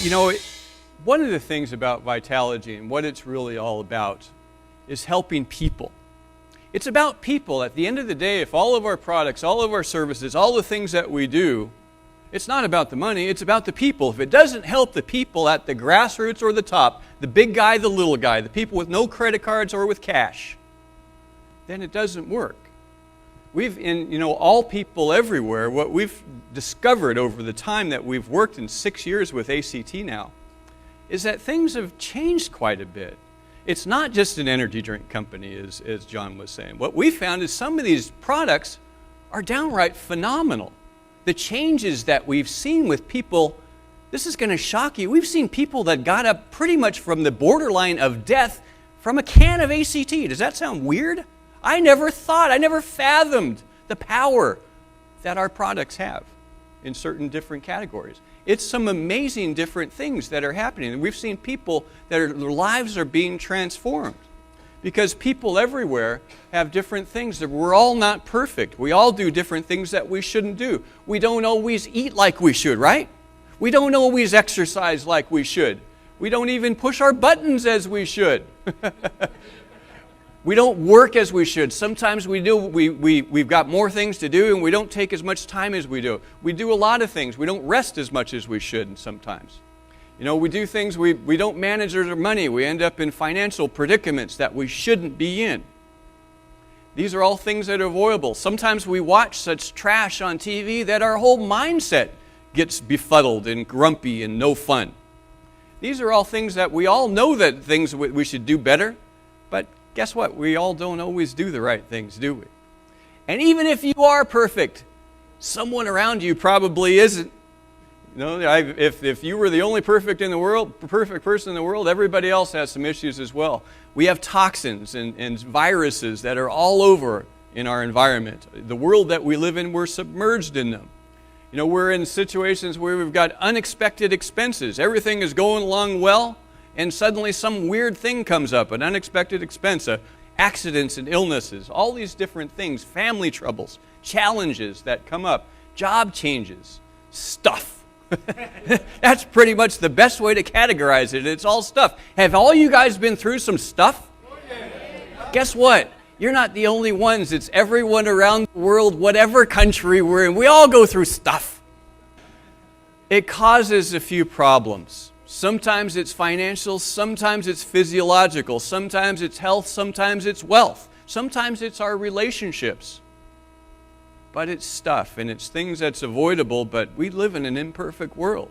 You know, one of the things about Vitalagy and what it's really all about is helping people. It's about people. At the end of the day, if all of our products, all of our services, all the things that we do, it's not about the money, it's about the people. If it doesn't help the people at the grassroots or the top, the big guy, the little guy, the people with no credit cards or with cash, then it doesn't work. All people everywhere, what we've discovered over the time that we've worked in 6 years with ACT now, is that things have changed quite a bit. It's not just an energy drink company, as John was saying. What we found is some of these products are downright phenomenal. The changes that we've seen with people, this is going to shock you. We've seen people that got up pretty much from the borderline of death from a can of ACT. Does that sound weird? I never fathomed the power that our products have in certain different categories. It's some amazing different things that are happening. And we've seen people their lives are being transformed because people everywhere have different things. We're all not perfect. We all do different things that we shouldn't do. We don't always eat like we should, right? We don't always exercise like we should. We don't even push our buttons as we should. We don't work as we should. Sometimes we do. We've got more things to do and we don't take as much time as we do. We do a lot of things. We don't rest as much as we should sometimes. We do things, we don't manage our money. We end up in financial predicaments that we shouldn't be in. These are all things that are avoidable. Sometimes we watch such trash on TV that our whole mindset gets befuddled and grumpy and no fun. These are all things that we all know that things we should do better, but guess what? We all don't always do the right things, do we? And even if you are perfect, someone around you probably isn't. If you were the only perfect person in the world, everybody else has some issues as well. We have toxins and viruses that are all over in our environment. The world that we live in, we're submerged in them. We're in situations where we've got unexpected expenses. Everything is going along well, and suddenly some weird thing comes up, an unexpected expense, accidents and illnesses, all these different things, family troubles, challenges that come up, job changes, stuff. That's pretty much the best way to categorize it. It's all stuff. Have all you guys been through some stuff? Guess what? You're not the only ones. It's everyone around the world, whatever country we're in. We all go through stuff. It causes a few problems. Sometimes it's financial, sometimes it's physiological, sometimes it's health, sometimes it's wealth, sometimes it's our relationships. But it's stuff, and it's things that's avoidable, but we live in an imperfect world.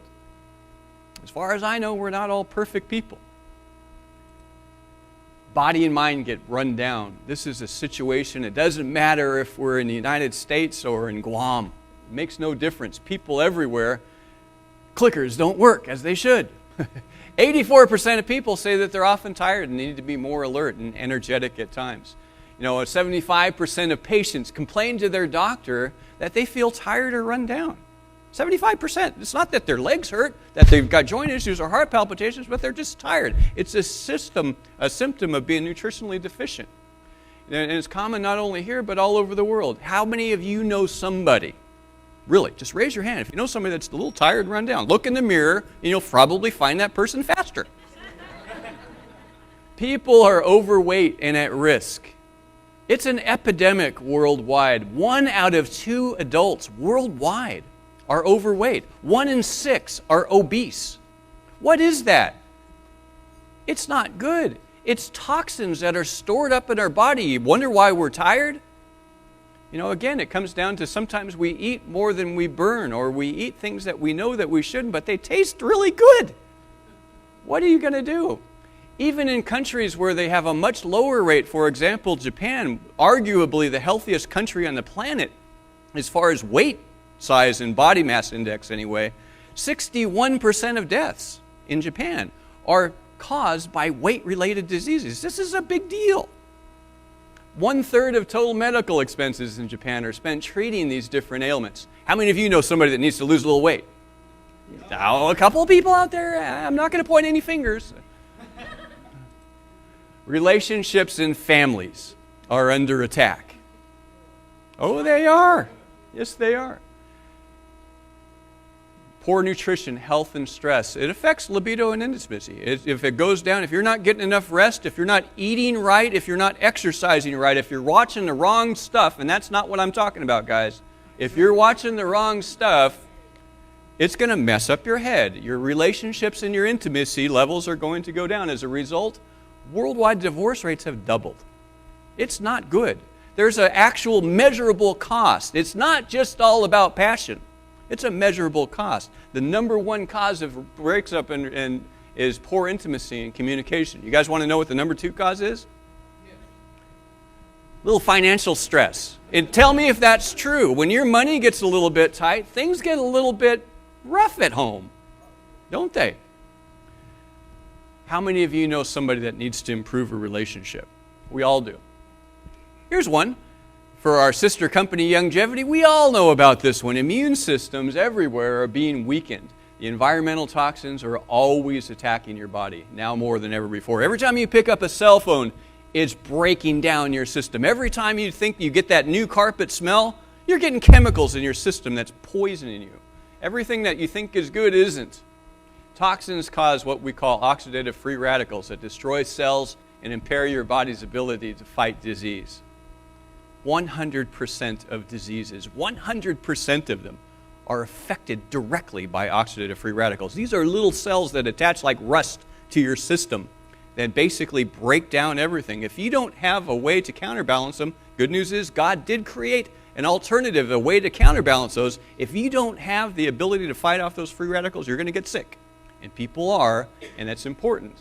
As far as I know, we're not all perfect people. Body and mind get run down. This is a situation, it doesn't matter if we're in the United States or in Guam. It makes no difference. People everywhere, clickers don't work as they should. 84% of people say that they're often tired and need to be more alert and energetic at times. 75% of patients complain to their doctor that they feel tired or run down. 75%. It's not that their legs hurt, that they've got joint issues or heart palpitations, but they're just tired. It's a symptom of being nutritionally deficient. And it's common not only here, but all over the world. How many of you know somebody? Really, just raise your hand. If you know somebody that's a little tired, run down. Look in the mirror, and you'll probably find that person faster. People are overweight and at risk. It's an epidemic worldwide. 1 out of 2 adults worldwide are overweight. 1 in 6 are obese. What is that? It's not good. It's toxins that are stored up in our body. You wonder why we're tired? Again, it comes down to sometimes we eat more than we burn, or we eat things that we know that we shouldn't, but they taste really good. What are you going to do? Even in countries where they have a much lower rate, for example, Japan, arguably the healthiest country on the planet, as far as weight size and body mass index anyway, 61% of deaths in Japan are caused by weight-related diseases. This is a big deal. 1/3 of total medical expenses in Japan are spent treating these different ailments. How many of you know somebody that needs to lose a little weight? Oh, a couple of people out there. I'm not going to point any fingers. Relationships and families are under attack. Oh, they are. Yes, they are. Poor nutrition, health, and stress. It affects libido and intimacy. If it goes down, if you're not getting enough rest, if you're not eating right, if you're not exercising right, if you're watching the wrong stuff, and that's not what I'm talking about, guys. If you're watching the wrong stuff, it's going to mess up your head. Your relationships and your intimacy levels are going to go down. As a result, worldwide divorce rates have doubled. It's not good. There's an actual measurable cost. It's not just all about passion. It's a measurable cost. The number one cause of breaks up is poor intimacy and communication. You guys want to know what the number 2 cause is? Yeah. Little financial stress. And tell me if that's true. When your money gets a little bit tight, things get a little bit rough at home, don't they? How many of you know somebody that needs to improve a relationship? We all do. Here's one. For our sister company, Longevity, we all know about this one. Immune systems everywhere are being weakened. The environmental toxins are always attacking your body, now more than ever before. Every time you pick up a cell phone, it's breaking down your system. Every time you think you get that new carpet smell, you're getting chemicals in your system that's poisoning you. Everything that you think is good isn't. Toxins cause what we call oxidative free radicals that destroy cells and impair your body's ability to fight disease. 100% of diseases, 100% of them are affected directly by oxidative free radicals. These are little cells that attach like rust to your system that basically break down everything. If you don't have a way to counterbalance them, good news is God did create an alternative, a way to counterbalance those. If you don't have the ability to fight off those free radicals, you're going to get sick. And people are, and that's important.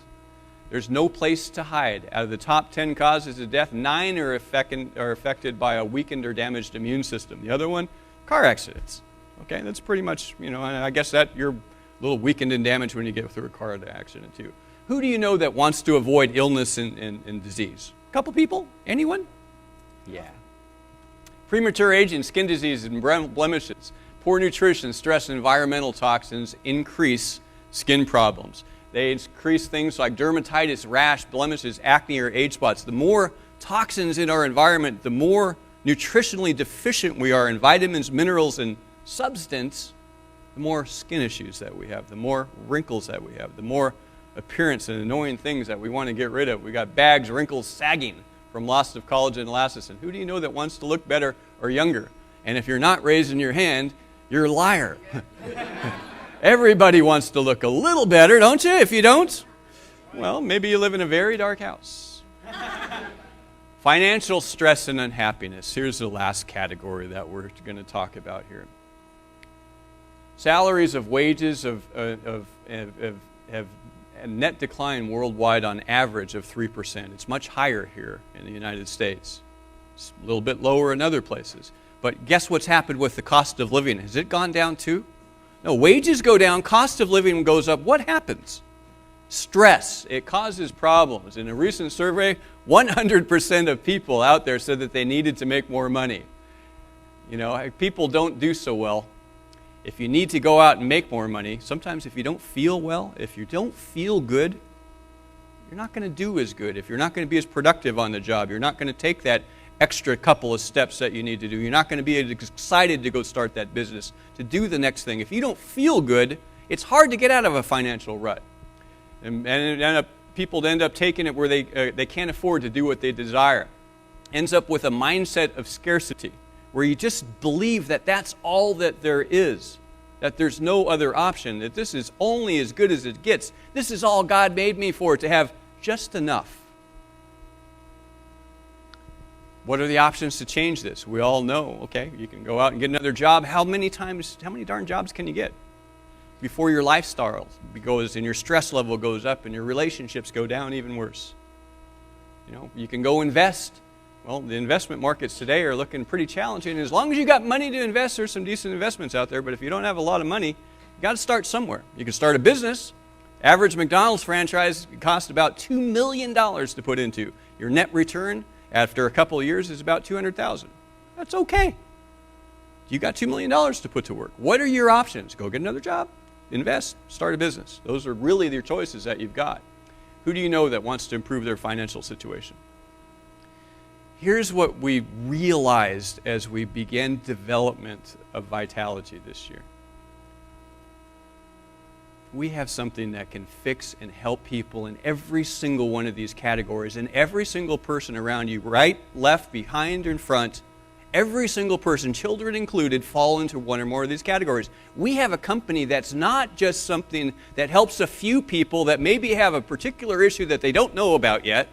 There's no place to hide. Out of the top 10 causes of death, 9 are affected by a weakened or damaged immune system. The other one, car accidents. Okay, that's pretty much, I guess that you're a little weakened and damaged when you get through a car accident too. Who do you know that wants to avoid illness and disease? A couple people? Anyone? Yeah. Premature aging, skin diseases and blemishes, poor nutrition, stress, and environmental toxins increase skin problems. They increase things like dermatitis, rash, blemishes, acne, or age spots. The more toxins in our environment, the more nutritionally deficient we are in vitamins, minerals, and substance, the more skin issues that we have, the more wrinkles that we have, the more appearance and annoying things that we want to get rid of. We got bags, wrinkles, sagging from loss of collagen and elastin. Who do you know that wants to look better or younger? And if you're not raising your hand, you're a liar. Everybody wants to look a little better, don't you? If you don't, well, maybe you live in a very dark house. Financial stress and unhappiness. Here's the last category that we're going to talk about here. Salaries of wages have a net decline worldwide on average of 3%. It's much higher here in the United States. It's a little bit lower in other places. But guess what's happened with the cost of living? Has it gone down too? No, wages go down, cost of living goes up. What happens? Stress. It causes problems. In a recent survey, 100% of people out there said that they needed to make more money. People don't do so well. If you need to go out and make more money, sometimes if you don't feel well, if you don't feel good, you're not going to do as good. If you're not going to be as productive on the job, you're not going to take that extra couple of steps that you need to do. You're not going to be excited to go start that business, to do the next thing. If you don't feel good, it's hard to get out of a financial rut. And people end up taking it where they can't afford to do what they desire. Ends up with a mindset of scarcity, where you just believe that that's all that there is, that there's no other option, that this is only as good as it gets. This is all God made me for, to have just enough. What are the options to change this? We all know, okay, you can go out and get another job. How many darn jobs can you get before your lifestyle goes and your stress level goes up and your relationships go down even worse? You can go invest. Well, the investment markets today are looking pretty challenging. As long as you got money to invest, there's some decent investments out there. But if you don't have a lot of money, you got to start somewhere. You can start a business. Average McDonald's franchise costs about $2 million to put into. Your net return after a couple of years is about $200,000. That's okay. You got $2 million to put to work. What are your options? Go get another job, invest, start a business. Those are really your choices that you've got. Who do you know that wants to improve their financial situation? Here's what we realized as we began development of Vitalagy this year. we have something that can fix and help people in every single one of these categories, and every single person around you, right, left, behind, or in front, every single person, children included, fall into one or more of these categories. We have a company that's not just something that helps a few people that maybe have a particular issue that they don't know about yet.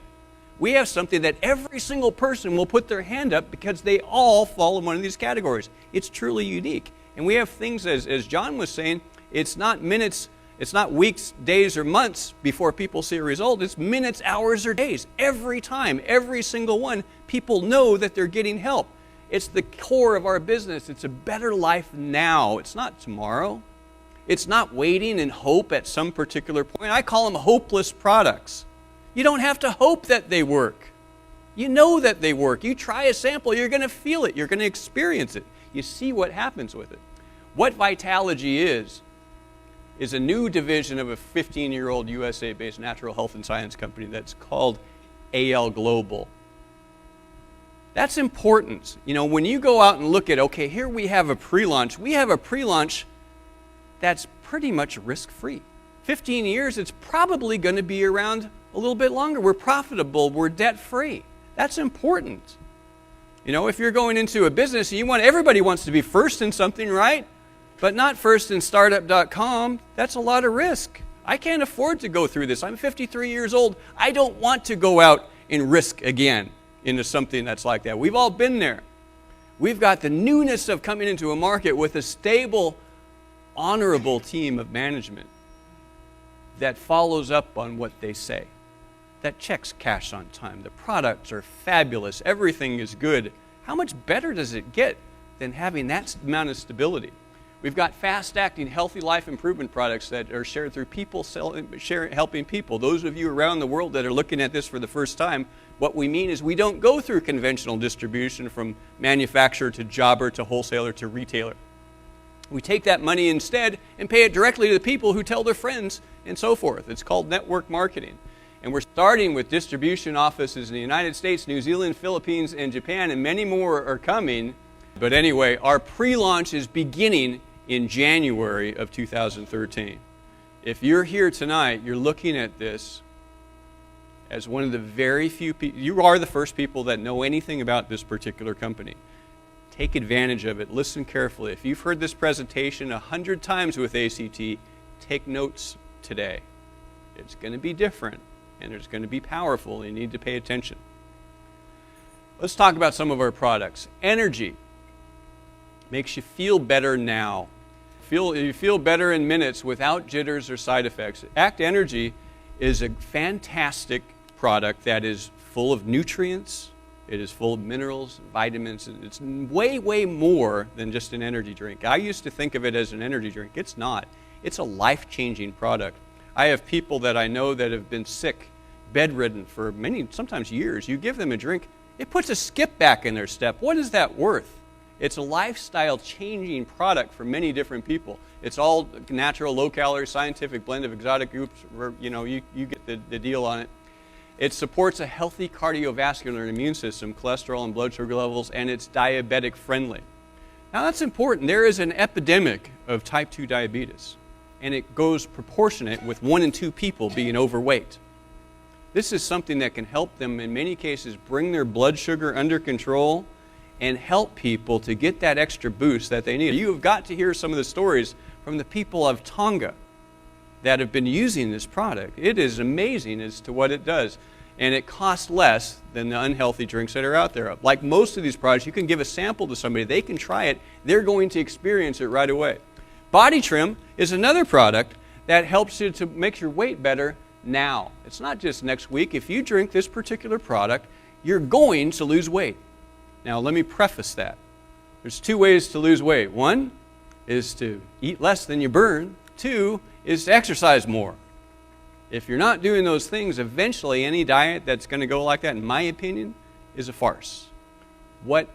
We have something that every single person will put their hand up because they all fall in one of these categories. It's truly unique. And we have things, as John was saying, it's not minutes, it's not weeks, days, or months before people see a result. It's minutes, hours, or days. Every time, every single one, people know that they're getting help. It's the core of our business. It's a better life now. It's not tomorrow. It's not waiting in hope at some particular point. I call them hopeless products. You don't have to hope that they work. You know that they work. You try a sample, you're going to feel it. You're going to experience it. You see what happens with it. What Vitalogy is a new division of a 15-year-old USA-based natural health and science company that's called AL Global. That's important. You know, when you go out and look at, okay, here we have a pre-launch. We have a pre-launch that's pretty much risk-free. 15 years, it's probably going to be around a little bit longer. We're profitable. We're debt-free. That's important. You know, if you're going into a business, everybody wants to be first in something, right? But not first in startup.com. That's a lot of risk. I can't afford to go through this. I'm 53 years old. I don't want to go out and risk again into something that's like that. We've all been there. We've got the newness of coming into a market with a stable, honorable team of management that follows up on what they say, that checks cash on time. The products are fabulous. Everything is good. How much better does it get than having that amount of stability? We've got fast-acting, healthy life improvement products that are shared through people helping people. Those of you around the world that are looking at this for the first time, what we mean is we don't go through conventional distribution from manufacturer to jobber to wholesaler to retailer. We take that money instead and pay it directly to the people who tell their friends and so forth. It's called network marketing. And we're starting with distribution offices in the United States, New Zealand, Philippines, and Japan, and many more are coming. But anyway, our pre-launch is beginning in January of 2013. If you're here tonight, you're looking at this as one of the very few people, you are the first people that know anything about this particular company. Take advantage of it. Listen carefully. If you've heard this presentation 100 times with ACT, take notes today. It's going to be different, and it's going to be powerful. You need to pay attention. Let's talk about some of our products. Energy makes you feel better now. You feel better in minutes without jitters or side effects. Act Energy is a fantastic product that is full of nutrients. It is full of minerals, vitamins. It's way, way more than just an energy drink. I used to think of it as an energy drink. It's not. It's a life-changing product. I have people that I know that have been sick, bedridden for sometimes years. You give them a drink, it puts a skip back in their step. What is that worth? It's a lifestyle-changing product for many different people. It's all natural, low-calorie, scientific blend of exotic groups. You get the deal on it. It supports a healthy cardiovascular and immune system, cholesterol and blood sugar levels, and it's diabetic-friendly. Now that's important. There is an epidemic of type 2 diabetes, and it goes proportionate with 1 in 2 people being overweight. This is something that can help them, in many cases, bring their blood sugar under control and help people to get that extra boost that they need. You have got to hear some of the stories from the people of Tonga that have been using this product. It is amazing as to what it does. And it costs less than the unhealthy drinks that are out there. Like most of these products, you can give a sample to somebody, they can try it, they're going to experience it right away. Body Trim is another product that helps you to make your weight better now. It's not just next week. If you drink this particular product, you're going to lose weight. Now let me preface that. There's 2 ways to lose weight. 1 is to eat less than you burn. 2 is to exercise more. If you're not doing those things, eventually any diet that's going to go like that, in my opinion, is a farce. What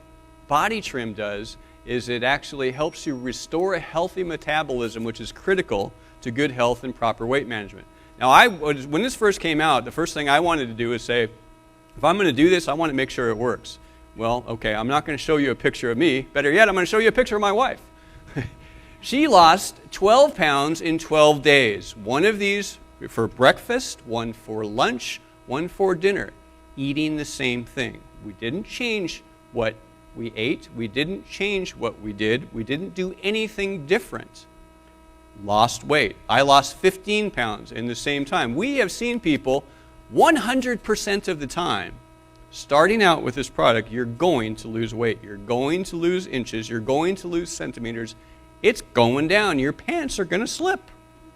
Body Trim does is it actually helps you restore a healthy metabolism, which is critical to good health and proper weight management. Now, when this first came out, the first thing I wanted to do is say, if I'm going to do this, I want to make sure it works. Well, okay, I'm not going to show you a picture of me. Better yet, I'm going to show you a picture of my wife. She lost 12 pounds in 12 days. One of these for breakfast, one for lunch, one for dinner, eating the same thing. We didn't change what we ate. We didn't change what we did. We didn't do anything different. Lost weight. I lost 15 pounds in the same time. We have seen people 100% of the time, starting out with this product, you're going to lose weight. You're going to lose inches. You're going to lose centimeters. It's going down. Your pants are going to slip.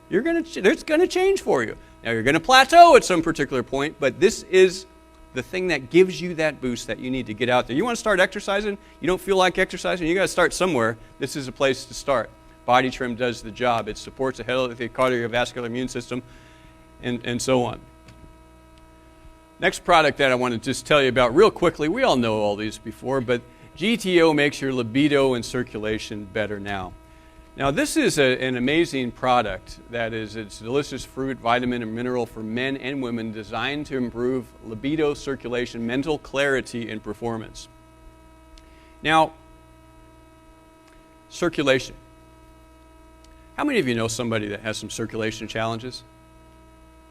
It's going to change for you. Now, you're going to plateau at some particular point, but this is the thing that gives you that boost that you need to get out there. You want to start exercising? You don't feel like exercising? You got to start somewhere. This is a place to start. Body Trim does the job. It supports a healthy cardiovascular immune system, and so on. Next product that I want to just tell you about real quickly, we all know all these before, but GTO makes your libido and circulation better now. Now, this is an amazing product that is, it's delicious fruit, vitamin, and mineral for men and women designed to improve libido, circulation, mental clarity, and performance. Now, circulation. How many of you know somebody that has some circulation challenges?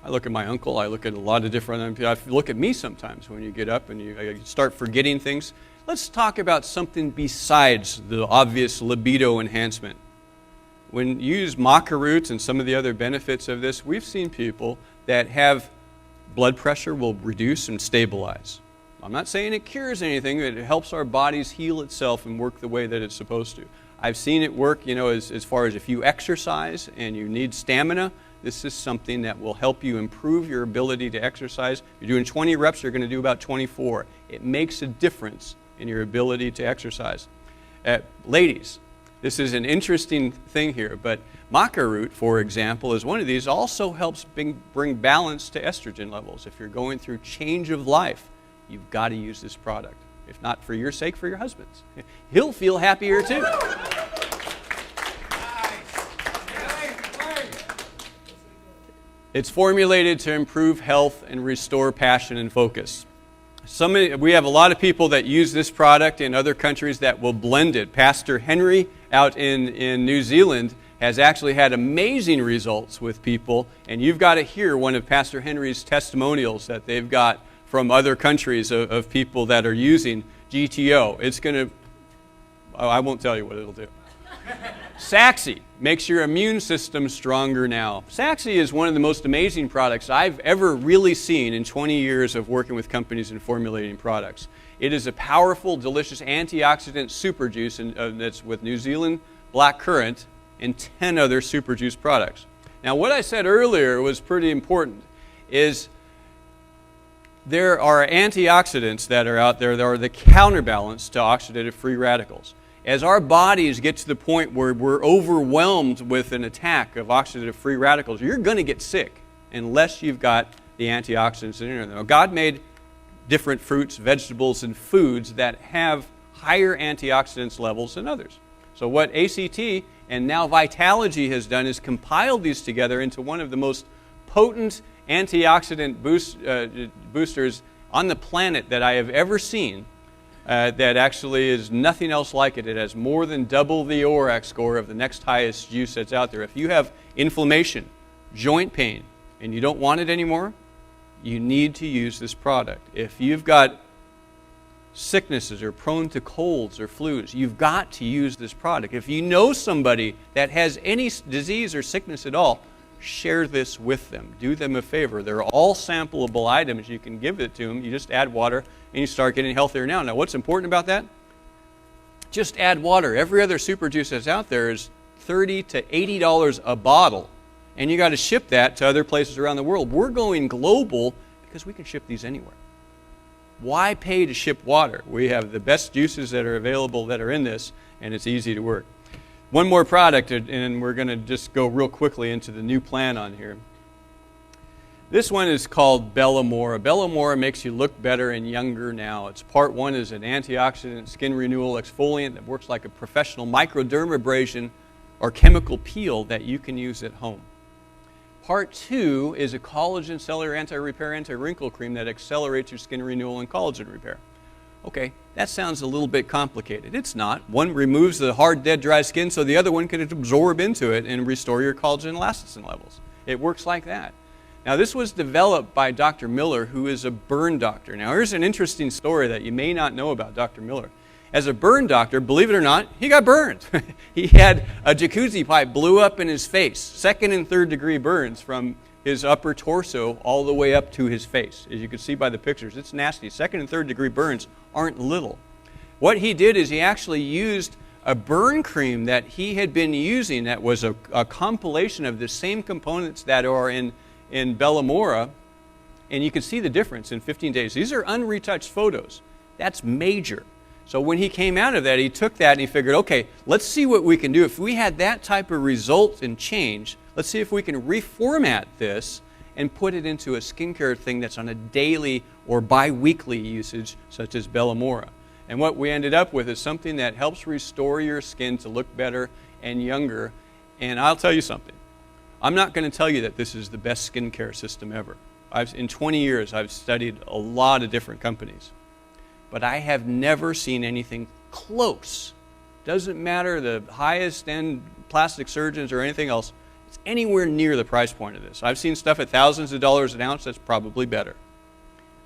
I look at my uncle, I look at a lot of different people. Look at me sometimes when you get up and you start forgetting things. Let's talk about something besides the obvious libido enhancement. When you use maca roots and some of the other benefits of this, we've seen people that have blood pressure will reduce and stabilize. I'm not saying it cures anything, but it helps our bodies heal itself and work the way that it's supposed to. I've seen it work, as far as if you exercise and you need stamina, this is something that will help you improve your ability to exercise. If you're doing 20 reps, you're going to do about 24. It makes a difference in your ability to exercise. Ladies, this is an interesting thing here, but maca root, for example, is one of these. Also helps bring balance to estrogen levels. If you're going through change of life, you've got to use this product. If not for your sake, for your husband's. He'll feel happier too. It's formulated to improve health and restore passion and focus. We have a lot of people that use this product in other countries that will blend it. Pastor Henry out in New Zealand has actually had amazing results with people, and you've got to hear one of Pastor Henry's testimonials that they've got from other countries of people that are using GTO. It's going to, I won't tell you what it'll do. Saxy makes your immune system stronger now. Saxy is one of the most amazing products I've ever really seen in 20 years of working with companies and formulating products. It is a powerful, delicious antioxidant super juice that's with New Zealand black currant and 10 other super juice products. Now, what I said earlier was pretty important, is there are antioxidants that are out there that are the counterbalance to oxidative free radicals. As our bodies get to the point where we're overwhelmed with an attack of oxidative free radicals, you're going to get sick unless you've got the antioxidants in there. Now, God made different fruits, vegetables, and foods that have higher antioxidants levels than others. So what ACT and now Vitalogy has done is compiled these together into one of the most potent antioxidant boosters on the planet that I have ever seen. That actually is nothing else like it. It has more than double the ORAC score of the next highest juice that's out there. If you have inflammation, joint pain, and you don't want it anymore, you need to use this product. If you've got sicknesses or prone to colds or flus, you've got to use this product. If you know somebody that has any disease or sickness at all, share this with them. Do them a favor. They're all sampleable items. You can give it to them. You just add water and you start getting healthier now. Now, what's important about that? Just add water. Every other super juice that's out there is $30 to $80 a bottle, and you got to ship that to other places around the world. We're going global because we can ship these anywhere. Why pay to ship water? We have the best juices that are available that are in this, and it's easy to work. One more product, and we're going to just go real quickly into the new plan on here. This one is called Bellamora. Bellamora makes you look better and younger now. Its part one is an antioxidant skin renewal exfoliant that works like a professional microdermabrasion or chemical peel that you can use at home. Part two is a collagen cellular anti-repair, anti-wrinkle cream that accelerates your skin renewal and collagen repair. Okay, that sounds a little bit complicated. It's not. One removes the hard, dead, dry skin so the other one can absorb into it and restore your collagen and elastin levels. It works like that. Now, this was developed by Dr. Miller, who is a burn doctor. Now, here's an interesting story that you may not know about Dr. Miller. As a burn doctor, believe it or not, he got burned. He had a jacuzzi pipe blew up in his face, 2nd and 3rd degree burns from his upper torso all the way up to his face. As you can see by the pictures, it's nasty. 2nd and 3rd degree burns aren't little. What he did is he actually used a burn cream that he had been using that was a compilation of the same components that are in Bellamora, and you can see the difference in 15 days. These are unretouched photos. That's major. So when he came out of that, he took that and he figured, okay, let's see what we can do. If we had that type of result and change, let's see if we can reformat this and put it into a skincare thing that's on a daily or bi-weekly usage, such as Bellamora. And what we ended up with is something that helps restore your skin to look better and younger. And I'll tell you something. I'm not going to tell you that this is the best skincare system ever. In 20 years, I've studied a lot of different companies. But I have never seen anything close. Doesn't matter the highest end plastic surgeons or anything else, it's anywhere near the price point of this. I've seen stuff at thousands of dollars an ounce that's probably better.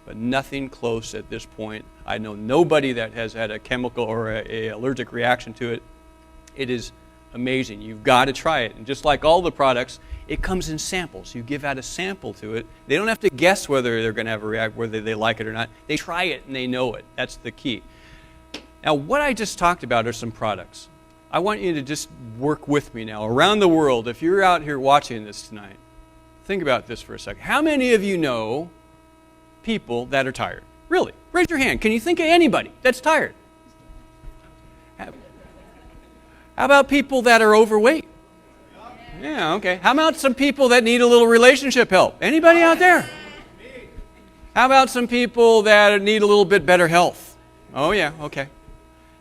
But nothing close at this point. I know nobody that has had a chemical or a allergic reaction to it. It is amazing. You've got to try it. And just like all the products, it comes in samples. You give out a sample to it. They don't have to guess whether they're going to have a reaction, whether they like it or not. They try it and they know it. That's the key. Now, what I just talked about are some products. I want you to just work with me now. Around the world, if you're out here watching this tonight, think about this for a second. How many of you know people that are tired? Really? Raise your hand. Can you think of anybody that's tired? How about people that are overweight? Yeah, okay. How about some people that need a little relationship help? Anybody out there? How about some people that need a little bit better health? Oh, yeah, okay.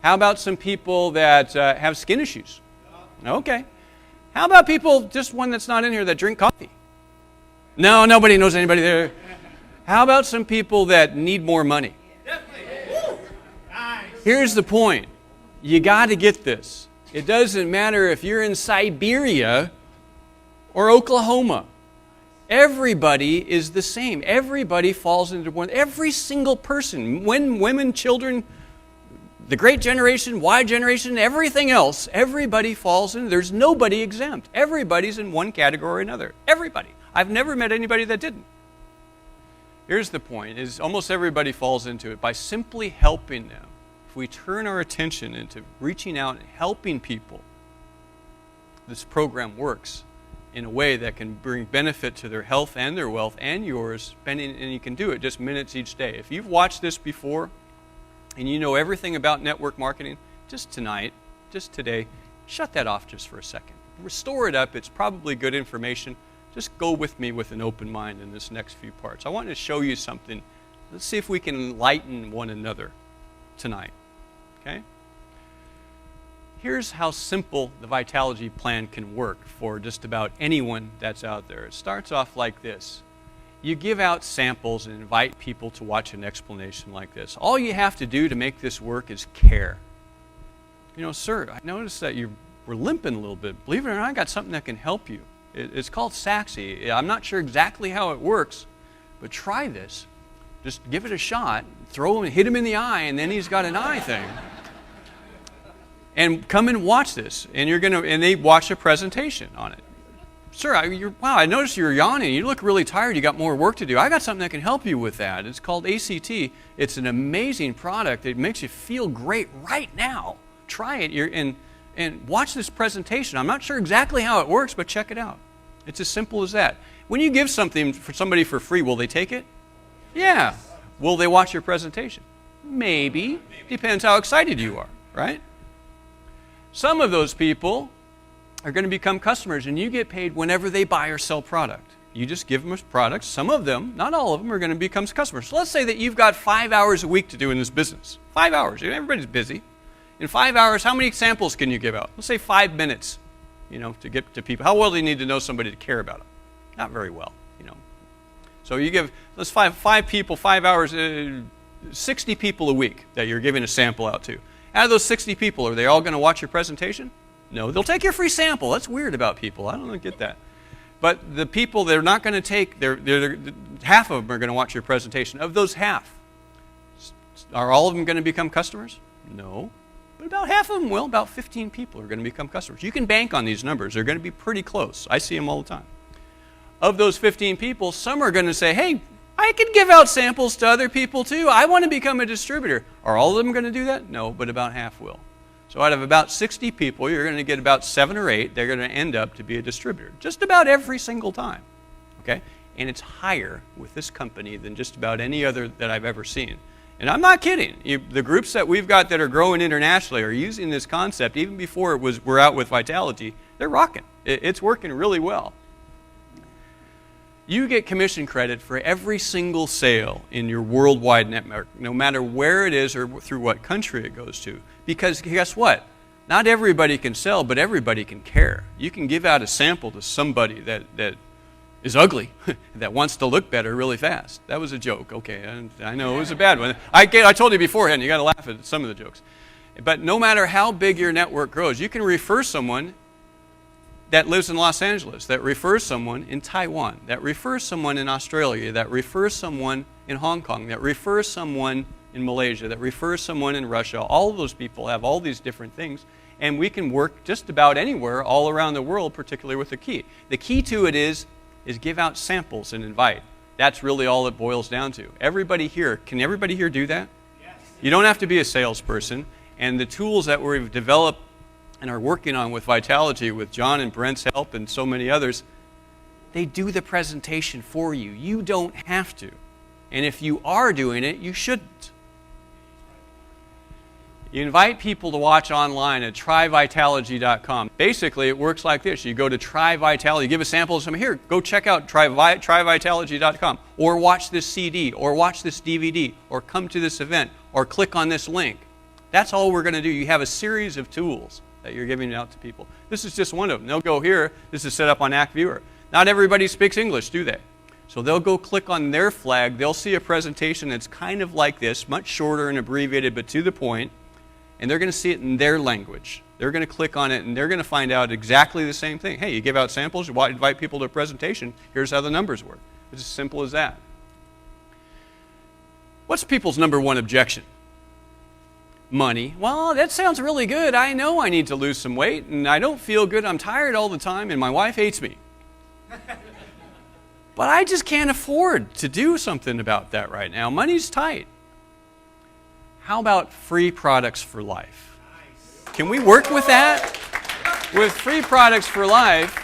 How about some people that have skin issues? Okay. How about people, just one that's not in here, that drink coffee? No, nobody knows anybody there. How about some people that need more money? Here's the point. You got to get this. It doesn't matter if you're in Siberia or Oklahoma. Everybody is the same. Everybody falls into one. Every single person, women, children, the great generation, Y generation, everything else, everybody falls in. There's nobody exempt. Everybody's in one category or another. Everybody. I've never met anybody that didn't. Here's the point, is almost everybody falls into it by simply helping them. If we turn our attention into reaching out and helping people, this program works in a way that can bring benefit to their health and their wealth and yours, and you can do it just minutes each day. If you've watched this before and you know everything about network marketing, just tonight, just today, shut that off just for a second. Restore it up. It's probably good information. Just go with me with an open mind in this next few parts. I want to show you something. Let's see if we can enlighten one another tonight. Okay? Here's how simple the Vitalogy plan can work for just about anyone that's out there. It starts off like this. You give out samples and invite people to watch an explanation like this. All you have to do to make this work is care. You know, sir, I noticed that you were limping a little bit. Believe it or not, I got something that can help you. It's called Saxy. I'm not sure exactly how it works, but try this. Just give it a shot, hit him in the eye, and then he's got an eye thing. And come and watch this, and they watch a presentation on it. Sir, wow, I noticed you're yawning. You look really tired. You got more work to do. I got something that can help you with that. It's called ACT. It's an amazing product. It makes you feel great right now. Try it and watch this presentation. I'm not sure exactly how it works, but check it out. It's as simple as that. When you give something for somebody for free, will they take it? Yeah. Will they watch your presentation? Maybe. Depends how excited you are, right? Some of those people are going to become customers, and you get paid whenever they buy or sell product. You just give them a product. Some of them, not all of them, are going to become customers. So let's say that you've got 5 hours a week to do in this business. 5 hours. Everybody's busy. In 5 hours, how many samples can you give out? Let's say 5 minutes, to get to people. How well do you need to know somebody to care about them? Not very well, So you give, let's five people, 5 hours, 60 people a week that you're giving a sample out to. Out of those 60 people, are they all going to watch your presentation? No, they'll take your free sample. That's weird about people. I don't get that. But the people they're not going to take, half of them are going to watch your presentation. Of those half, are all of them going to become customers? No. But about half of them will. About 15 people are going to become customers. You can bank on these numbers. They're going to be pretty close. I see them all the time. Of those 15 people, some are going to say, hey, I could give out samples to other people too. I want to become a distributor. Are all of them going to do that? No, but about half will. So out of about 60 people, you're going to get about 7 or 8. They're going to end up to be a distributor. Just about every single time. Okay? And it's higher with this company than just about any other that I've ever seen. And I'm not kidding. The groups that we've got that are growing internationally are using this concept. Even before we're out with Vitalogy, they're rocking. It's working really well. You get commission credit for every single sale in your worldwide network, no matter where it is or through what country it goes to. Because guess what? Not everybody can sell, but everybody can care. You can give out a sample to somebody that is ugly, that wants to look better really fast. That was a joke. Okay, I know it was a bad one. I told you beforehand, you got to laugh at some of the jokes. But no matter how big your network grows, you can refer someone that lives in Los Angeles, that refers someone in Taiwan, that refers someone in Australia, that refers someone in Hong Kong, that refers someone in Malaysia, that refers someone in Russia. All of those people have all these different things, and we can work just about anywhere all around the world, particularly with the key. The key to it is give out samples and invite. That's really all it boils down to. Everybody here, can everybody here do that? Yes. You don't have to be a salesperson, and the tools that we've developed and are working on with Vitalogy, with John and Brent's help and so many others, they do the presentation for you. You don't have to. And if you are doing it, you shouldn't. You invite people to watch online at tryvitalogy.com. Basically, it works like this. You go to Try Vitalogy, you give a sample to someone, here, go check out tryvitalogy.com, or watch this CD, or watch this DVD, or come to this event, or click on this link. That's all we're going to do. You have a series of tools that you're giving out to people. This is just one of them. They'll go here. This is set up on Act Viewer. Not everybody speaks English, do they? So they'll go click on their flag. They'll see a presentation that's kind of like this, much shorter and abbreviated, but to the point. And they're going to see it in their language. They're going to click on it, and they're going to find out exactly the same thing. Hey, you give out samples, you invite people to a presentation, here's how the numbers work. It's as simple as that. What's people's number one objection? Money. Well, that sounds really good. I know I need to lose some weight, and I don't feel good. I'm tired all the time, and my wife hates me. But I just can't afford to do something about that right now. Money's tight. How about free products for life? Can we work with that? With free products for life,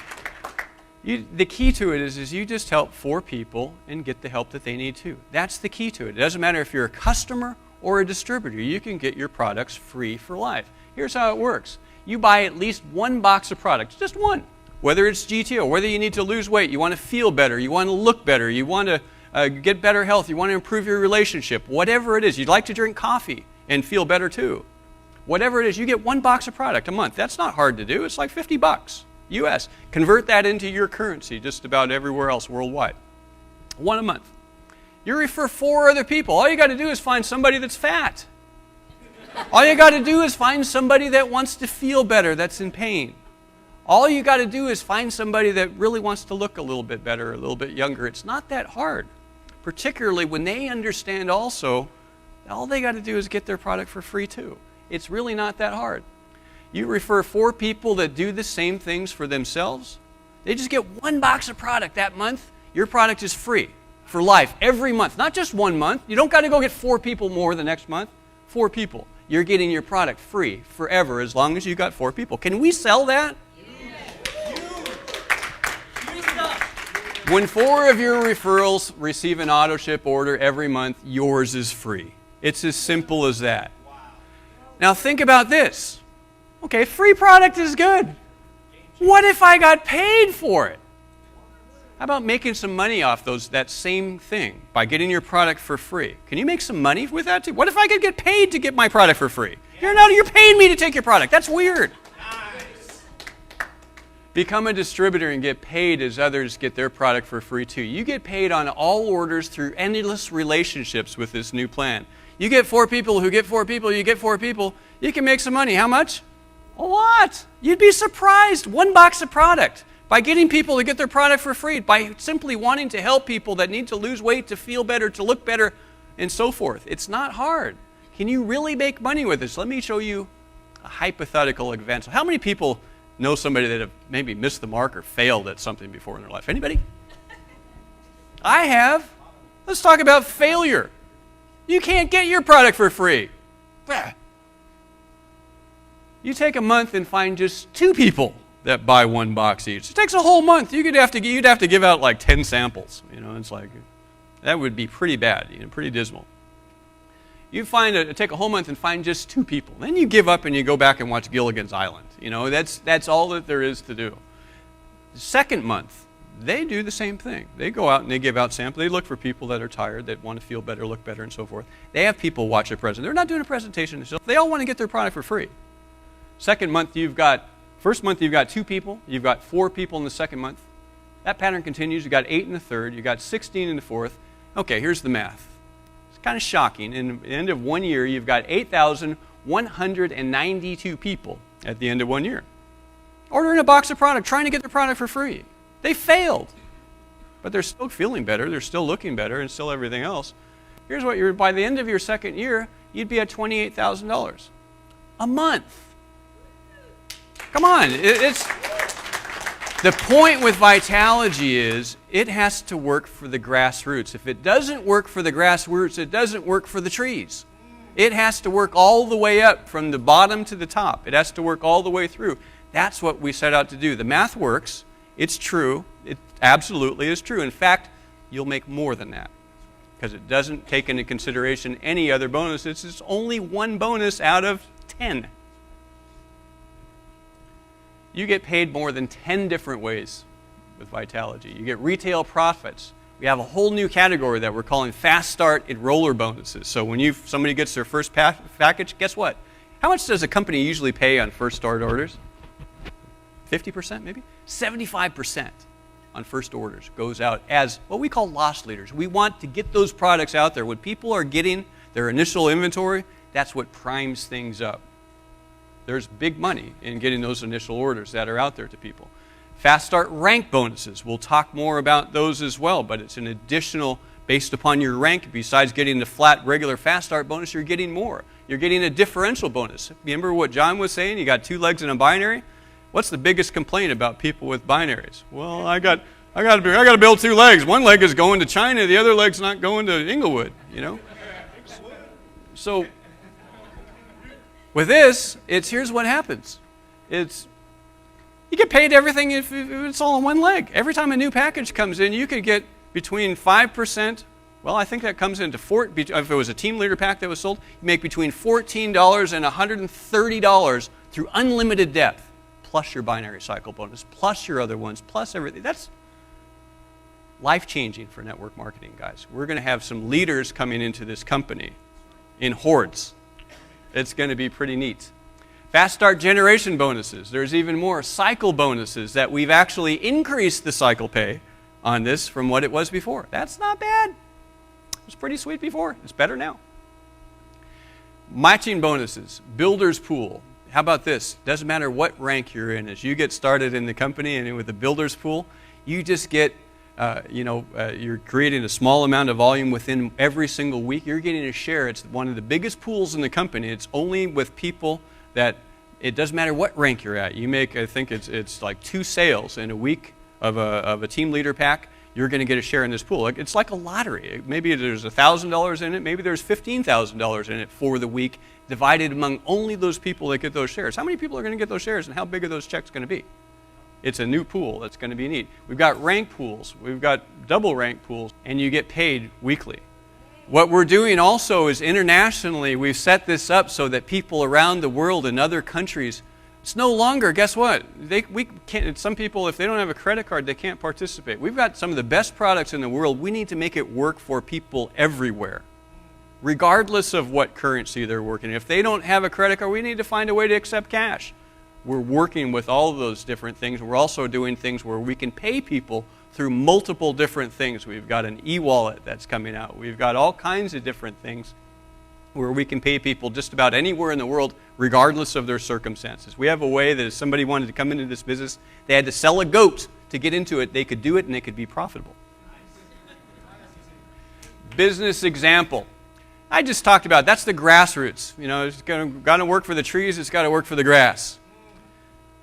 the key to it is you just help 4 people and get the help that they need too. That's the key to it. It doesn't matter if you're a customer or a distributor. You can get your products free for life. Here's how it works. You buy at least 1 box of products, just one. Whether it's GTO, whether you need to lose weight, you want to feel better, you want to look better, you want to get better health, you want to improve your relationship, whatever it is. You'd like to drink coffee and feel better too. Whatever it is, you get 1 box of product a month. That's not hard to do. It's like $50 US. Convert that into your currency just about everywhere else worldwide. 1 a month. You refer 4 other people. All you got to do is find somebody that's fat. All you got to do is find somebody that wants to feel better, that's in pain. All you got to do is find somebody that really wants to look a little bit better, a little bit younger. It's not that hard, particularly when they understand also all they got to do is get their product for free too. It's really not that hard. You refer 4 people that do the same things for themselves. They just get 1 box of product that month. Your product is free for life every month, not just 1 month. You don't got to go get 4 people more the next month. 4 people. You're getting your product free forever as long as you got 4 people. Can we sell that? When 4 of your referrals receive an auto ship order every month, yours is free. It's as simple as that. Now think about this. Okay, free product is good. What if I got paid for it? How about making some money off that same thing by getting your product for free? Can you make some money with that too? What if I could get paid to get my product for free? You're paying me to take your product. That's weird. Become a distributor and get paid as others get their product for free too. You get paid on all orders through endless relationships with this new plan. You get 4 people who get 4 people, you get 4 people, you can make some money. How much? A lot. You'd be surprised. 1 box of product. By getting people to get their product for free, by simply wanting to help people that need to lose weight, to feel better, to look better, and so forth. It's not hard. Can you really make money with this? Let me show you a hypothetical example. How many people know somebody that have maybe missed the mark or failed at something before in their life? Anybody? I have. Let's talk about failure. You can't get your product for free. You take a month and find just 2 people that buy 1 box each. It takes a whole month. You'd have to give out like 10 samples. It's like, that would be pretty bad, pretty dismal. You take a whole month and find just 2 people. Then you give up and you go back and watch Gilligan's Island. That's all that there is to do. The second month, they do the same thing. They go out and they give out samples. They look for people that are tired, that want to feel better, look better, and so forth. They have people watch a presentation. They're not doing a presentation themselves. They all want to get their product for free. First month you've got 2 people. You've got 4 people in the second month. That pattern continues. You've got 8 in the third. You've got 16 in the fourth. Okay, here's the math. It's kind of shocking. In the end of 1 year, you've got 8,192 people at the end of 1 year ordering a box of product, trying to get their product for free. They failed, but they're still feeling better. They're still looking better and still everything else. Here's what by the end of your second year, you'd be at $28,000 a month. Come on. The point with Vitalogy is it has to work for the grassroots. If it doesn't work for the grassroots, it doesn't work for the trees. It has to work all the way up from the bottom to the top. It has to work all the way through. That's what we set out to do. The math works. It's true. It absolutely is true. In fact, you'll make more than that because it doesn't take into consideration any other bonuses. It's only 1 bonus out of 10. You get paid more than 10 different ways with Vitalogy. You get retail profits. We have a whole new category that we're calling fast start enroller bonuses. So when somebody gets their first package, guess what? How much does a company usually pay on first start orders? 50% maybe? 75% on first orders goes out as what we call loss leaders. We want to get those products out there. When people are getting their initial inventory, that's what primes things up. There's big money in getting those initial orders that are out there to people. Fast start rank bonuses. We'll talk more about those as well, but it's an additional based upon your rank. Besides getting the flat regular fast start bonus, you're getting more. You're getting a differential bonus. Remember what John was saying? You got 2 legs in a binary. What's the biggest complaint about people with binaries? Well, I got to build 2 legs. 1 leg is going to China, the other leg's not going to Inglewood, So with this, here's what happens. You get paid everything if it's all on 1 leg. Every time a new package comes in, you could get between 5%. Well, I think that comes into if it was a team leader pack that was sold, you make between $14 and $130 through unlimited depth, plus your binary cycle bonus, plus your other ones, plus everything. That's life-changing for network marketing, guys. We're going to have some leaders coming into this company in hordes. It's going to be pretty neat. Fast start generation bonuses. There's even more cycle bonuses that we've actually increased the cycle pay on this from what it was before. That's not bad. It was pretty sweet before. It's better now. Matching bonuses, builder's pool. How about this? Doesn't matter what rank you're in. As you get started in the company and with the builder's pool, you just get, you're creating a small amount of volume within every single week. You're getting a share. It's one of the biggest pools in the company. It's only with people that it doesn't matter what rank you're at. You make, I think it's like 2 sales in a week of a team leader pack. You're going to get a share in this pool. It's like a lottery. Maybe there's $1,000 in it. Maybe there's $15,000 in it for the week, divided among only those people that get those shares. How many people are going to get those shares, and how big are those checks going to be? It's a new pool that's going to be neat. We've got rank pools. We've got double rank pools, and you get paid weekly. What we're doing also is internationally, we've set this up so that people around the world in other countries, it's no longer, guess what? Some people, if they don't have a credit card, they can't participate. We've got some of the best products in the world. We need to make it work for people everywhere, regardless of what currency they're working in. If they don't have a credit card, we need to find a way to accept cash. we're working with all of those different things. We're also doing things where we can pay people through multiple different things. We've got an e-wallet that's coming out. We've got all kinds of different things where we can pay people just about anywhere in the world, regardless of their circumstances. We have a way that if somebody wanted to come into this business, they had to sell a goat to get into it. They could do it and they could be profitable. Business example. I just talked about, that's the grassroots. You know, it's got to work for the trees, it's got to work for the grass.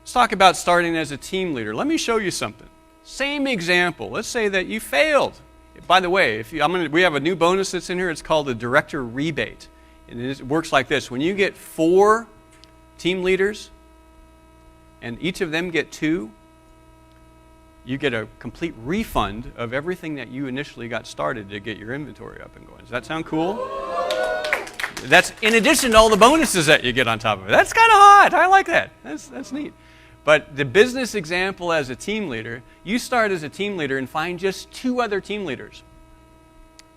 Let's talk about starting as a team leader. Let me show you something. Same example. Let's say that you failed. By the way, we have a new bonus that's in here. It's called the director rebate. And it works like this. When you get 4 team leaders, and each of them get 2, you get a complete refund of everything that you initially got started to get your inventory up and going. Does that sound cool? That's in addition to all the bonuses that you get on top of it. That's kind of hot. I like that. That's neat. But the business example as a team leader, you start as a team leader and find just 2 other team leaders.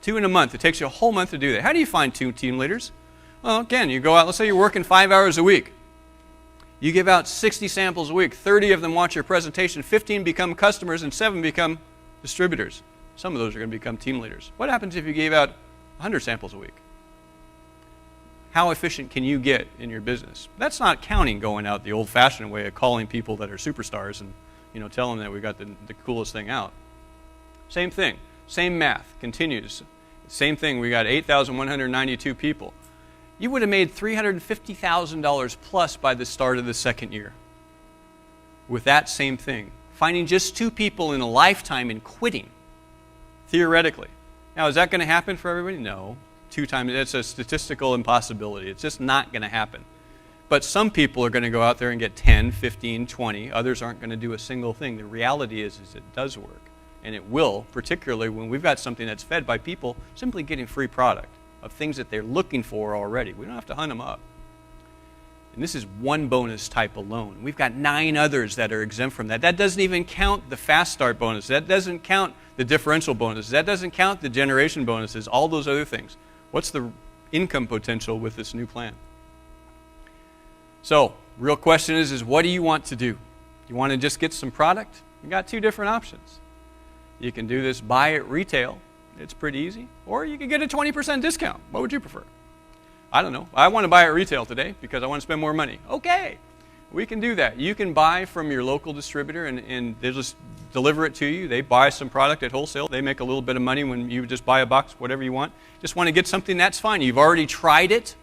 2 in a month. It takes you a whole month to do that. How do you find 2 team leaders? Well, again, you go out, let's say you're working 5 hours a week. You give out 60 samples a week. 30 of them watch your presentation. 15 become customers and 7 become distributors. Some of those are going to become team leaders. What happens if you gave out 100 samples a week? How efficient can you get in your business? That's not counting going out the old-fashioned way of calling people that are superstars and telling them that we got the coolest thing out. Same thing. Same math continues. Same thing. We got 8,192 people. You would have made $350,000 plus by the start of the second year with that same thing. Finding just 2 people in a lifetime and quitting, theoretically. Now, is that going to happen for everybody? No. 2 times, it's a statistical impossibility. It's just not going to happen. But some people are going to go out there and get 10, 15, 20. Others aren't going to do a single thing. The reality is it does work. And it will, particularly when we've got something that's fed by people simply getting free product of things that they're looking for already. We don't have to hunt them up. And this is one bonus type alone. We've got 9 others that are exempt from that. That doesn't even count the fast start bonus. That doesn't count the differential bonuses. That doesn't count the generation bonuses, all those other things. What's the income potential with this new plan? So, real question is what do you want to do? You want to just get some product? You got 2 different options. You can do this buy at retail. It's pretty easy. Or you can get a 20% discount. What would you prefer? I don't know. I want to buy at retail today because I want to spend more money. Okay, we can do that. You can buy from your local distributor and they'll just deliver it to you. They buy some product at wholesale. They make a little bit of money when you just buy a box, whatever you want. Just want to get something, that's fine. You've already tried it.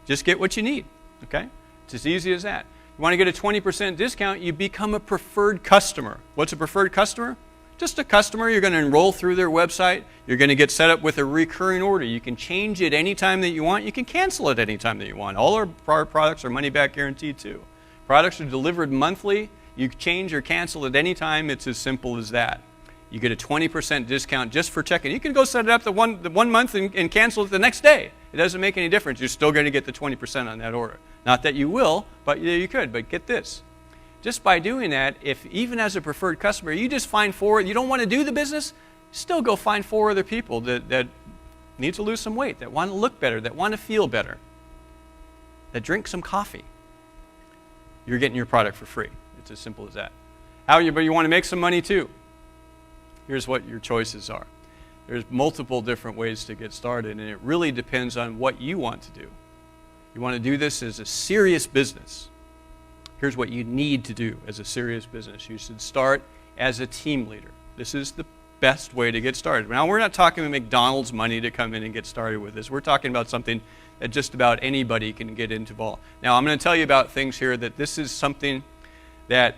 Just get what you need. Okay? It's as easy as that. You want to get a 20% discount, you become a preferred customer. What's a preferred customer? Just a customer. You're going to enroll through their website. You're going to get set up with a recurring order. You can change it anytime that you want. You can cancel it anytime that you want. All our products are money back guaranteed too. Products are delivered monthly. You change or cancel at any time. It's as simple as that. You get a 20% discount just for checking. You can go set it up the one month and cancel it the next day. It doesn't make any difference. You're still going to get the 20% on that order. Not that you will, but you could. But get this. Just by doing that, if even as a preferred customer, you just find 4, you don't want to do the business, still go find 4 other people that need to lose some weight, that want to look better, that want to feel better, that drink some coffee. You're getting your product for free. It's as simple as that. But you want to make some money too. Here's what your choices are. There's multiple different ways to get started, and it really depends on what you want to do. You want to do this as a serious business. Here's what you need to do as a serious business. You should start as a team leader. This is the best way to get started. Now, we're not talking about McDonald's money to come in and get started with this. We're talking about something that just about anybody can get involved. Now, I'm going to tell you about things here that this is something that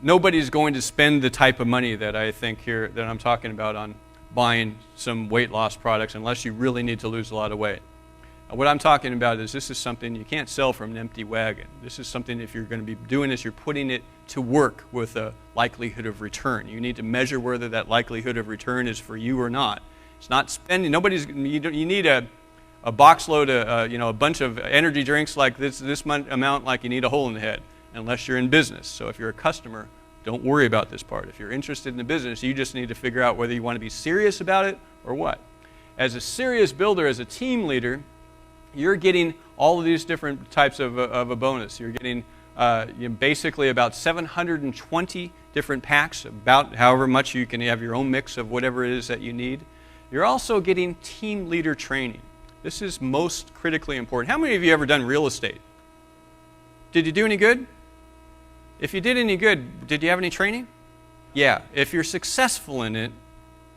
nobody's going to spend the type of money that I think here that I'm talking about on buying some weight loss products unless you really need to lose a lot of weight. What I'm talking about is this is something you can't sell from an empty wagon. This is something, if you're going to be doing this, you're putting it to work with a likelihood of return. You need to measure whether that likelihood of return is for you or not. It's not spending. You need a box load, a bunch of energy drinks like this amount, like you need a hole in the head, unless you're in business. So if you're a customer, don't worry about this part. If you're interested in the business, you just need to figure out whether you want to be serious about it or what. As a serious builder, as a team leader, you're getting all of these different types of a bonus. You're getting basically about 720 different packs, about however much you can have your own mix of whatever it is that you need. You're also getting team leader training. This is most critically important. How many of you ever done real estate? Did you do any good? If you did any good, did you have any training? Yeah. If you're successful in it,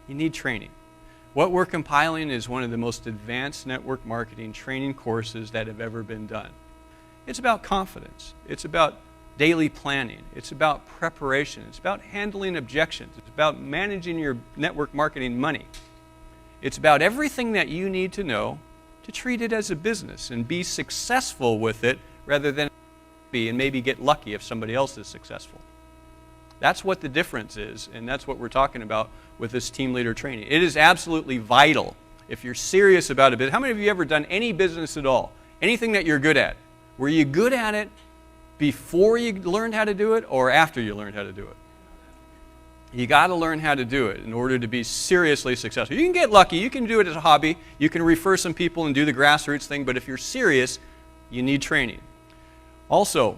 you need training. What we're compiling is one of the most advanced network marketing training courses that have ever been done. It's about confidence. It's about daily planning. It's about preparation. It's about handling objections. It's about managing your network marketing money. It's about everything that you need to know to treat it as a business and be successful with it rather than be and maybe get lucky if somebody else is successful. That's what the difference is, and that's what we're talking about with this team leader training. It is absolutely vital if you're serious about a business. How many of you ever done any business at all? Anything that you're good at? Were you good at it before you learned how to do it or after you learned how to do it? You got to learn how to do it in order to be seriously successful. You can get lucky. You can do it as a hobby. You can refer some people and do the grassroots thing, but if you're serious, you need training. Also,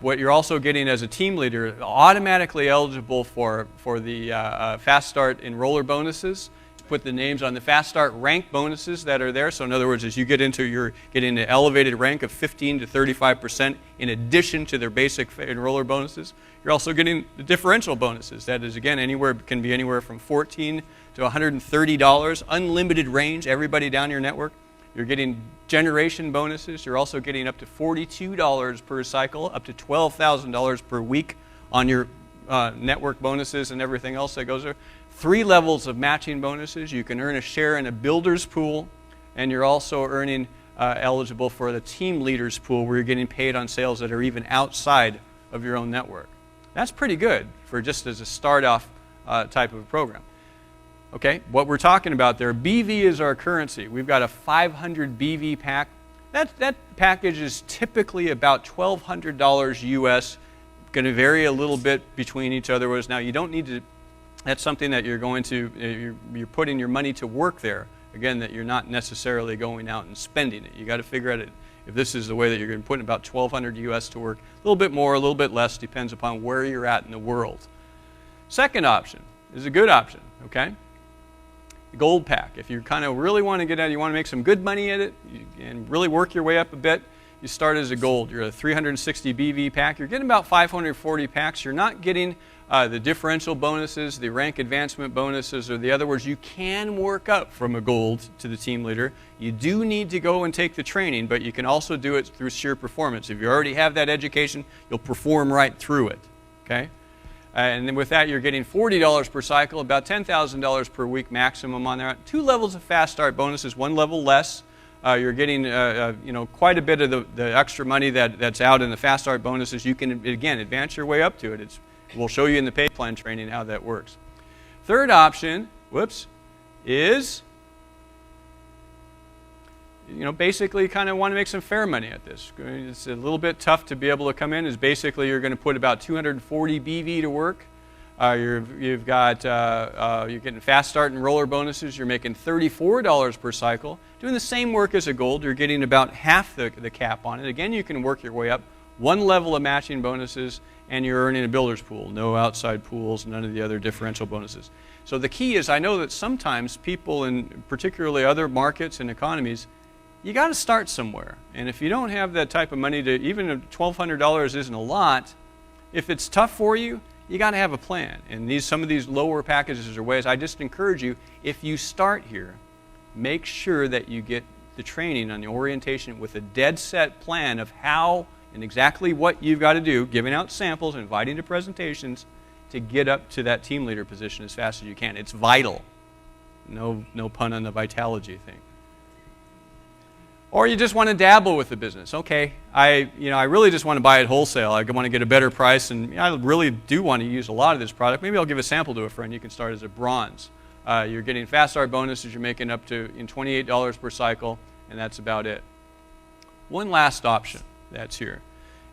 what you're also getting as a team leader, automatically eligible for the Fast Start Enroller bonuses. Put the names on the Fast Start rank bonuses that are there. So in other words, as you get into, you're getting an elevated rank of 15 to 35% in addition to their basic enroller bonuses. You're also getting the differential bonuses. That is, again, can be anywhere from $14 to $130, unlimited range, everybody down your network. You're getting generation bonuses. You're also getting up to $42 per cycle, up to $12,000 per week on your network bonuses and everything else that goes there. 3 levels of matching bonuses. You can earn a share in a builder's pool, and you're also earning eligible for the team leaders pool where you're getting paid on sales that are even outside of your own network. That's pretty good for just as a start-off type of a program. Okay, what we're talking about there, BV is our currency. We've got a 500 BV pack. That package is typically about $1,200 US. Going to vary a little bit between each other. Now, you don't need to, that's something that you're going to, you're putting your money to work there. Again, that you're not necessarily going out and spending it. You got to figure out if this is the way that you're going to put about $1,200 US to work. A little bit more, a little bit less, depends upon where you're at in the world. Second option is a good option, okay? Gold pack. If you kind of really want to get at it, you want to make some good money at it and really work your way up a bit, you start as a gold. You're a 360 BV pack. You're getting about 540 packs. You're not getting the differential bonuses, the rank advancement bonuses, or the other words, you can work up from a gold to the team leader. You do need to go and take the training, but you can also do it through sheer performance. If you already have that education, you'll perform right through it. Okay? And then with that, you're getting $40 per cycle, about $10,000 per week maximum on there. 2 levels of Fast Start bonuses, 1 level less. You're getting quite a bit of the extra money that's out in the Fast Start bonuses. You can, again, advance your way up to it. We'll show you in the pay plan training how that works. Third option, is basically kind of want to make some fair money at this. It's a little bit tough to be able to come in. Is basically you're going to put about 240 BV to work. You're getting Fast Start and roller bonuses. You're making $34 per cycle. Doing the same work as a gold, you're getting about half the cap on it. Again, you can work your way up. 1 level of matching bonuses, and you're earning a builder's pool. No outside pools, none of the other differential bonuses. So the key is, I know that sometimes people in particularly other markets and economies, you got to start somewhere. And if you don't have that type of money to, even $1,200 isn't a lot, if it's tough for you, you got to have a plan. And some of these lower packages are ways. I just encourage you, if you start here, make sure that you get the training on the orientation with a dead set plan of how and exactly what you've got to do, giving out samples, inviting to presentations to get up to that team leader position as fast as you can. It's vital. No pun on the Vitalagy thing. Or you just want to dabble with the business. Okay, I really just want to buy it wholesale. I want to get a better price, and I really do want to use a lot of this product. Maybe I'll give a sample to a friend. You can start as a bronze. You're getting Fast Start bonuses. You're making up to $28 per cycle, and that's about it. One last option that's here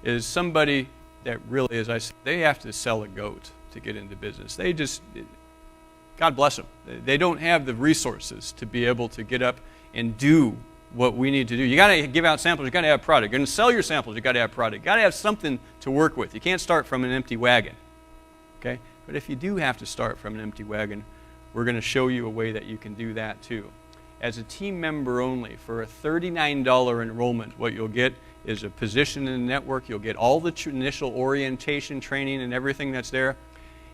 is somebody that really, as I said, they have to sell a goat to get into business. They just, God bless them. They don't have the resources to be able to get up and do what we need to do. You got to give out samples. You got to have product. You're going to sell your samples. You got to have product. You got to have something to work with. You can't start from an empty wagon. Okay? But if you do have to start from an empty wagon, we're going to show you a way that you can do that too. As a team member only, for a $39 enrollment, what you'll get is a position in the network. You'll get all the initial orientation training and everything that's there.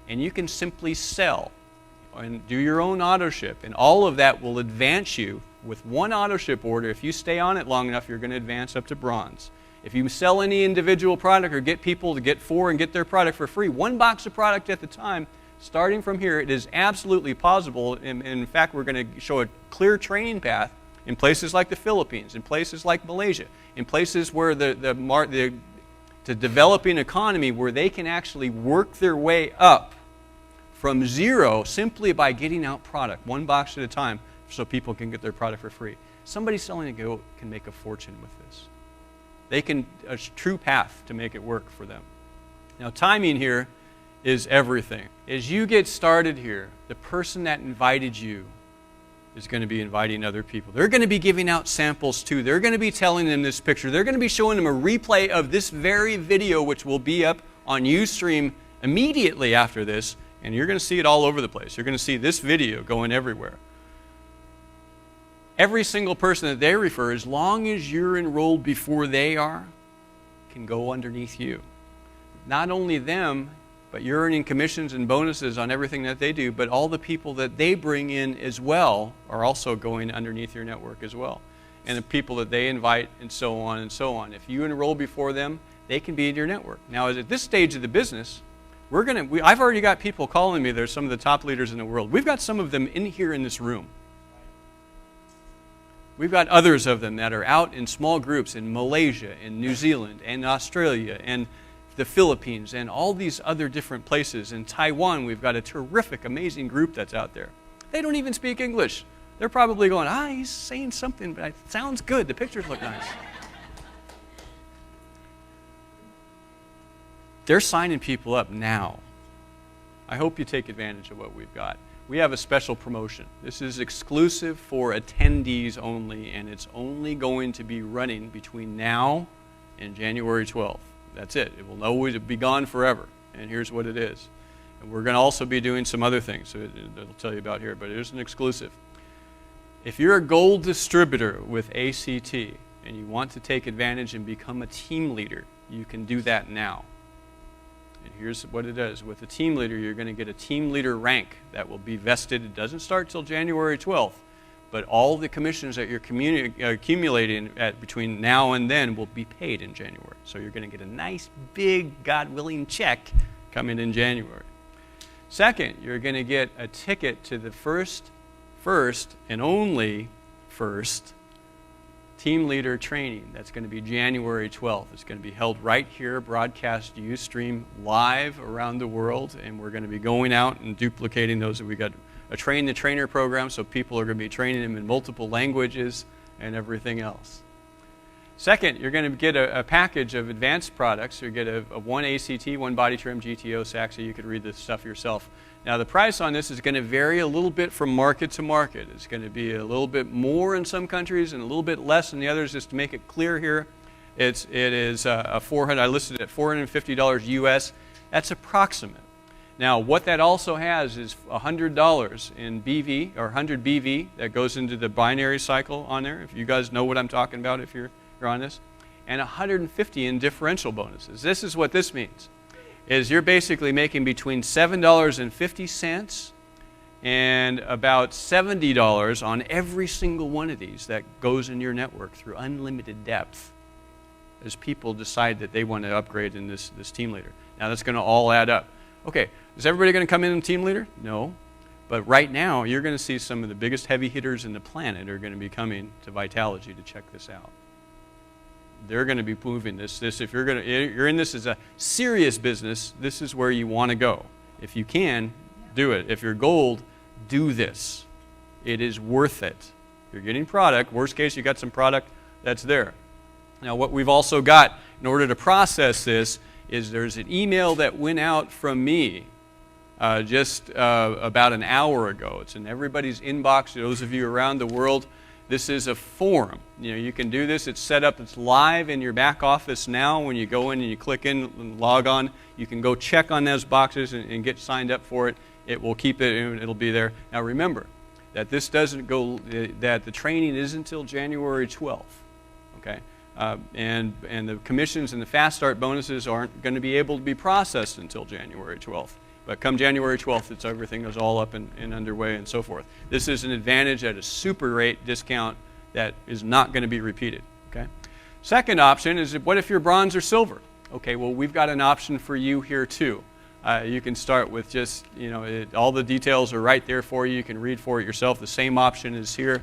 And you can simply sell and do your own auto ship. And all of that will advance you with one auto ship order. If you stay on it long enough, you're going to advance up to bronze. If you sell any individual product or get people to get 4 and get their product for free, 1 box of product at the time, starting from here, it is absolutely possible. In fact, we're going to show a clear training path in places like the Philippines, in places like Malaysia, in places where the developing economy where they can actually work their way up from zero simply by getting out product, 1 box at a time, so people can get their product for free. Somebody selling a goat can make a fortune with this. They can, a true path to make it work for them. Now, timing here is everything. As you get started here, the person that invited you is going to be inviting other people. They're going to be giving out samples too. They're going to be telling them this picture. They're going to be showing them a replay of this very video, which will be up on Ustream immediately after this, and you're going to see it all over the place. You're going to see this video going everywhere. Every single person that they refer, as long as you're enrolled before they are, can go underneath you. Not only them, but you're earning commissions and bonuses on everything that they do, but all the people that they bring in as well are also going underneath your network as well. And the people that they invite, and so on and so on. If you enroll before them, they can be in your network. Now, at this stage of the business, I've already got people calling me. They're some of the top leaders in the world. We've got some of them in here in this room. We've got others of them that are out in small groups in Malaysia, in New Zealand, and Australia, and the Philippines, and all these other different places. In Taiwan, we've got a terrific, amazing group that's out there. They don't even speak English. They're probably going, he's saying something, but it sounds good. The pictures look nice. They're signing people up now. I hope you take advantage of what we've got. We have a special promotion. This is exclusive for attendees only, and it's only going to be running between now and January 12th. That's it. It will always be gone forever. And here's what it is. And we're going to also be doing some other things that I'll tell you about here, but it is an exclusive. If you're a gold distributor with ACT and you want to take advantage and become a team leader, you can do that now. And here's what it is. With a team leader, you're going to get a team leader rank that will be vested. It doesn't start till January 12th, but all the commissions that you're accumulating between now and then will be paid in January. So you're going to get a nice, big, God willing check coming in January. Second, you're going to get a ticket to the first and only first team leader training. That's going to be January 12th. It's going to be held right here, broadcast Ustream live around the world, and we're going to be going out and duplicating those. We got a train the trainer program, so people are going to be training them in multiple languages and everything else. Second, you're going to get a package of advanced products. You get a 1 ACT, 1 body trim, GTO, SAC, so you could read this stuff yourself. Now, the price on this is going to vary a little bit from market to market. It's going to be a little bit more in some countries and a little bit less in the others. Just to make it clear here, it is I listed it at $450 US. That's approximate. Now, what that also has is $100 in BV, or 100 BV, that goes into the binary cycle on there, if you guys know what I'm talking about if you're on this, and 150 in differential bonuses. This is what this means, is you're basically making between $7.50 and about $70 on every single one of these that goes in your network through unlimited depth as people decide that they want to upgrade in this team leader. Now, that's going to all add up. Okay, is everybody going to come in team leader? No. But right now, you're going to see some of the biggest heavy hitters in the planet are going to be coming to Vitalagy to check this out. They're going to be moving this. If you're in this as a serious business, this is where you want to go. If you can, do it. If you're gold, do this. It is worth it. You're getting product. Worst case, you got some product that's there. Now, what we've also got in order to process this is there's an email that went out from me just about an hour ago. It's in everybody's inbox, those of you around the world. This is a forum. You can do this. It's set up. It's live in your back office now. When you go in and you click in and log on, you can go check on those boxes and get signed up for it. It will keep it, and it'll be there. Now remember that this doesn't go, that the training is until January 12th, okay? And the commissions and the fast start bonuses aren't going to be able to be processed until January 12th. But come January 12th, everything is all up and underway and so forth. This is an advantage at a super rate discount that is not going to be repeated, okay? Second option is, what if you're bronze or silver? Okay, well, we've got an option for you here too. You can start with just, all the details are right there for you. You can read for it yourself. The same option is here.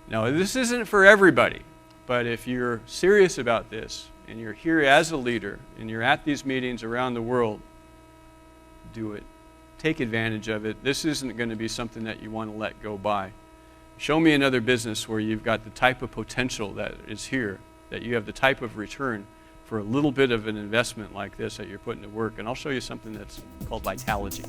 Now, this isn't for everybody, but if you're serious about this and you're here as a leader and you're at these meetings around the world, do it. Take advantage of it. This isn't going to be something that you want to let go by. Show me another business where you've got the type of potential that is here, that you have the type of return for a little bit of an investment like this that you're putting to work, and I'll show you something that's called Vitalagy.